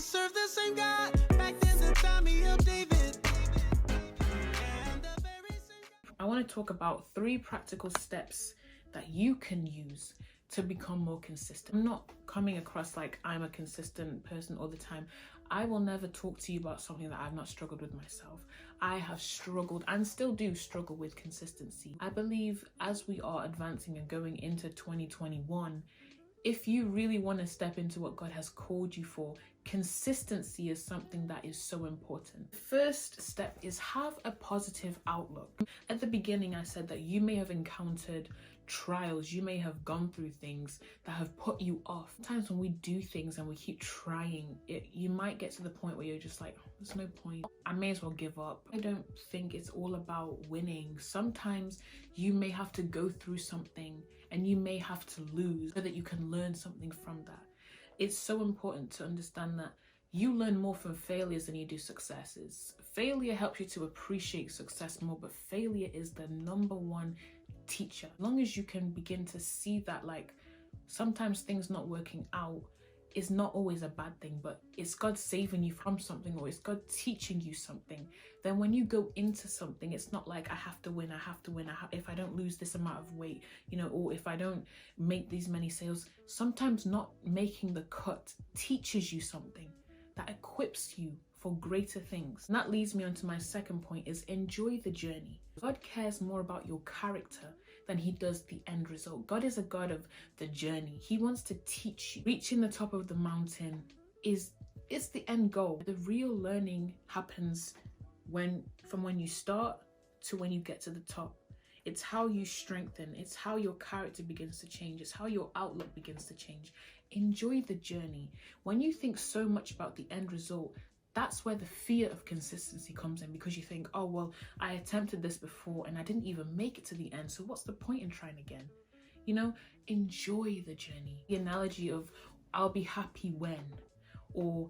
serve the same God back in the time of David. I want to talk about 3 practical steps that you can use to become more consistent. I'm not coming across like I'm a consistent person all the time. I will never talk to you about something that I've not struggled with myself. I have struggled and still do struggle with consistency. I believe as we are advancing and going into 2021, if you really want to step into what God has called you for, consistency is something that is so important. The first step is have a positive outlook. At the beginning, I said that you may have encountered trials, you may have gone through things that have put you off. Sometimes when we do things and we keep trying it, you might get to the point where you're just like, oh, there's no point, I may as well give up. I don't think it's all about winning. Sometimes you may have to go through something and you may have to lose so that you can learn something from that. It's so important to understand that you learn more from failures than you do successes. Failure helps you to appreciate success more, but failure is the #1 teacher. As long as you can begin to see that, like, sometimes things not working out is not always a bad thing, but it's God saving you from something, or it's God teaching you something. Then when you go into something, it's not like I have to win, if I don't lose this amount of weight, or if I don't make these many sales. Sometimes not making the cut teaches you something that equips you for greater things. And that leads me on to my second point, is enjoy the journey. God cares more about your character than he does the end result. God is a God of the journey. He wants to teach you. Reaching the top of the mountain is the end goal. The real learning happens from when you start to when you get to the top. It's how you strengthen. It's how your character begins to change. It's how your outlook begins to change. Enjoy the journey. When you think so much about the end result, that's where the fear of consistency comes in, because you think, oh, well, I attempted this before and I didn't even make it to the end. So what's the point in trying again? Enjoy the journey. The analogy of I'll be happy when, or,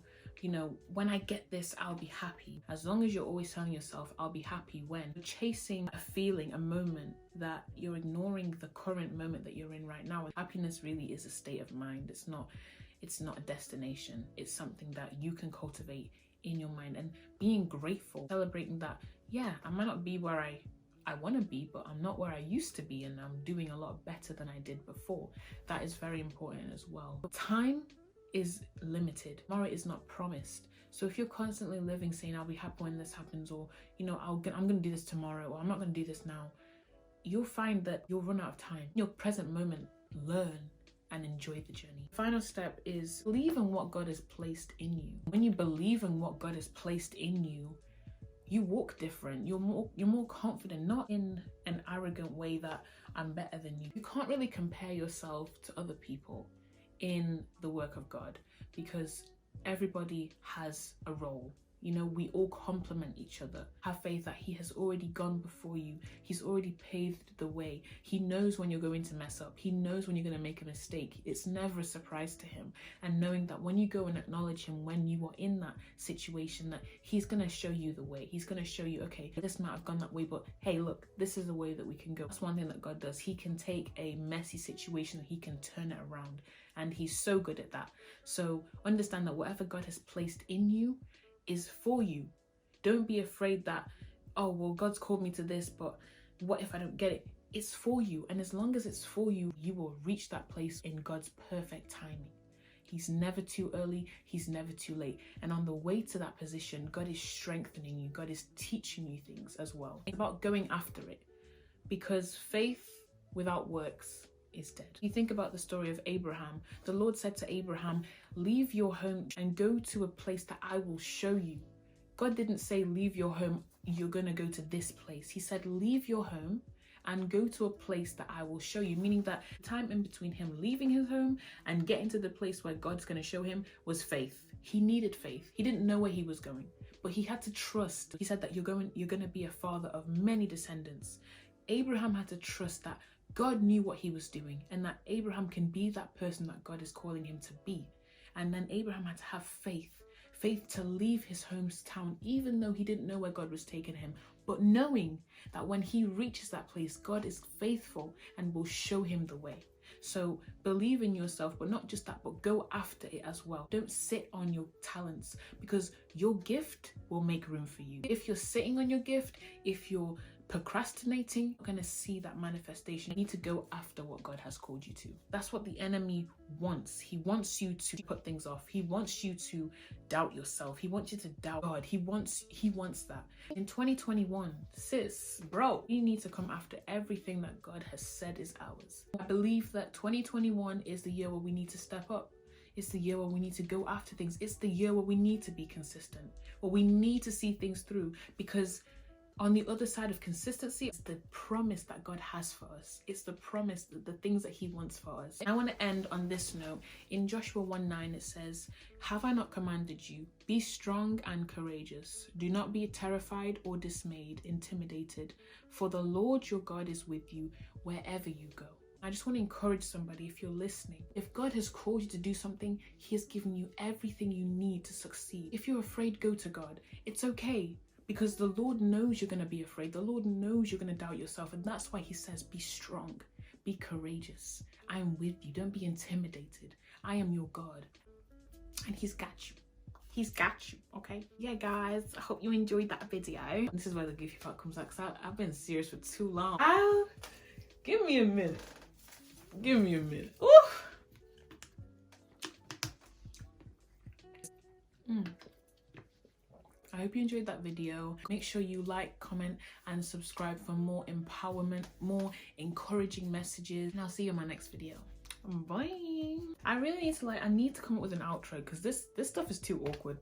when I get this, I'll be happy. As long as you're always telling yourself, I'll be happy when, you're chasing a feeling, a moment, that you're ignoring the current moment that you're in right now. Happiness really is a state of mind. It's not a destination. It's something that you can cultivate in your mind, and being grateful, celebrating that, yeah, I might not be where I want to be, but I'm not where I used to be, and I'm doing a lot better than I did before. That is very important as well. Time is limited. Tomorrow is not promised. So if you're constantly living saying, I'll be happy when this happens, or, I'm going to do this tomorrow, or I'm not going to do this now, you'll find that you'll run out of time. In your present moment, learn and enjoy the journey. Final step is believe in what God has placed in you. When you believe in what God has placed in you, you walk different. You're more confident, not in an arrogant way that I'm better than you. You can't really compare yourself to other people in the work of God, because everybody has a role. We all complement each other. Have faith that he has already gone before you. He's already paved the way. He knows when you're going to mess up. He knows when you're going to make a mistake. It's never a surprise to him. And knowing that when you go and acknowledge him, when you are in that situation, that he's going to show you the way. He's going to show you, okay, this might have gone that way, but hey, look, this is the way that we can go. That's one thing that God does. He can take a messy situation and he can turn it around. And he's so good at that. So understand that whatever God has placed in you is for you. Don't be afraid that, oh, well, God's called me to this, but what if I don't get it? It's for you. And as long as it's for you, you will reach that place in God's perfect timing. He's never too early. He's never too late. And on the way to that position, God is strengthening you. God is teaching you things as well. It's about going after it, because faith without works is dead. You think about the story of Abraham. The Lord said to Abraham, leave your home and go to a place that I will show you. God didn't say, leave your home, you're going to go to this place. He said, leave your home and go to a place that I will show you. Meaning that the time in between him leaving his home and getting to the place where God's going to show him was faith. He needed faith. He didn't know where he was going, but he had to trust. He said that you're going to be a father of many descendants. Abraham had to trust that God knew what he was doing, and that Abraham can be that person that God is calling him to be. And then Abraham had to have faith to leave his hometown, even though he didn't know where God was taking him, but knowing that when he reaches that place, God is faithful and will show him the way. So believe in yourself, but not just that, but go after it as well. Don't sit on your talents, because your gift will make room for you. If you're sitting on your gift, if you're procrastinating, you're gonna see that manifestation. You need to go after what God has called you to. That's what the enemy wants. He wants you to put things off. He wants you to doubt yourself. He wants you to doubt God. He wants that. In 2021, sis, bro, we need to come after everything that God has said is ours. I believe that 2021 is the year where we need to step up. It's the year where we need to go after things. It's the year where we need to be consistent, where we need to see things through, because on the other side of consistency, it's the promise that God has for us. It's the promise, the things that he wants for us. And I want to end on this note. In Joshua 1:9, it says, "Have I not commanded you? Be strong and courageous. Do not be terrified or dismayed, intimidated, for the Lord your God is with you wherever you go." I just want to encourage somebody, if you're listening, if God has called you to do something, he has given you everything you need to succeed. If you're afraid, go to God. It's okay. Because the Lord knows you're going to be afraid. The Lord knows you're going to doubt yourself. And that's why he says, be strong, be courageous. I am with you. Don't be intimidated. I am your God. And he's got you. He's got you, okay? Yeah, guys, I hope you enjoyed that video. This is where the goofy part comes out, because I've been serious for too long. Give me a minute. Give me a minute. Ooh. I hope you enjoyed that video. Make sure you like, comment, and subscribe for more empowerment, more encouraging messages. And I'll see you in my next video. Bye. I really need to I need to come up with an outro, because this stuff is too awkward.